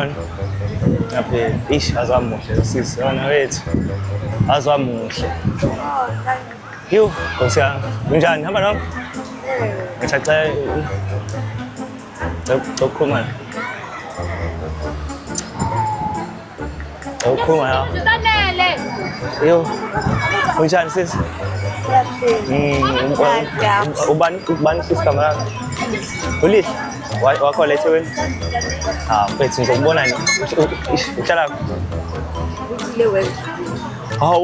on. Ngaphela. Ish azamuhle sisi wena wethu. Azamuhle. Yo, konsiya. Unjani? Hamba nami? Ngithatha Ukukhuluma. Ukukhuluma. Yo. Unjani sisi? Ubani sisi kamera? Ulihle? Wakho lethe wena? Mfethu ngizokubona nini? Uhlala?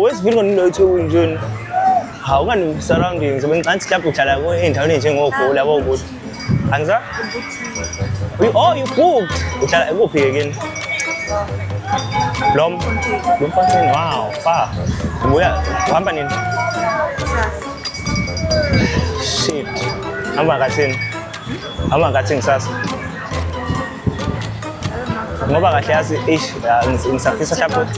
Wesivini ngolethe unjani? Ungani surroundings, bengicanti mhlawumbe uhlala endaweni enjengoGoli yabo ukuthi. Angizwa? Oh, you booked. Uhlala kuphi kini? Bloemfontein. Wow, far. Ubuya uhamba nini? Shit. Hamba ngathini? Hamba ngathini sasa? Ngoba kahle yazi ngisafisa mhlawumbe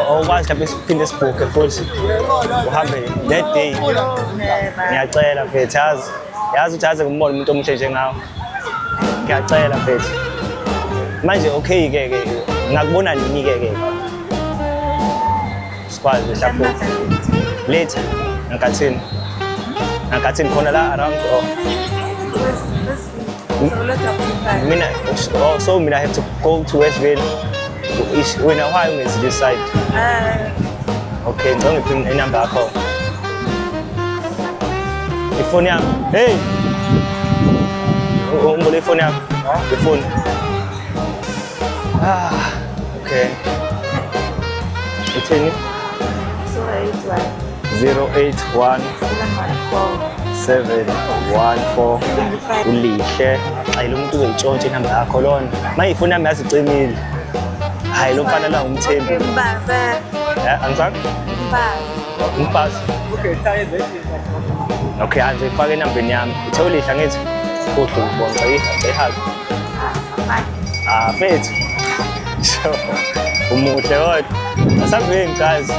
awukwazi mhlawumbe siphinde sibhukhe futhi uhambe that day. Ngiyacela mfethu yazi ukuthi aze ngibone umuntu omusha njengawe. Ngiyacela mfethu. Manje okay-ke ngakubona nini-ke sikwazi mhlawumbe later ngakathini khona la around mina I have to go to Westville. Wena why ungezi this side? Okay, ngizongiphi inamba yakho. Ifoni yami. Hey. Umbole ifoni yami. Ifoni. Okay. Ithini? 081 714 Ulihle. Hayi lo muntu uyitshontshe inamba yakho lona. Manje ifoni yami yazicimile. Hayi lo mfana la ngumthembi. Mbaza. Angizange? Mbaza. Okay, try this. Okay, anje ifake enambeni yami. Uthe Ulihle ngithi. Kuhle ukubona ehazi. Mfethu. Umuhle kodwa. Asavuke ngikazi.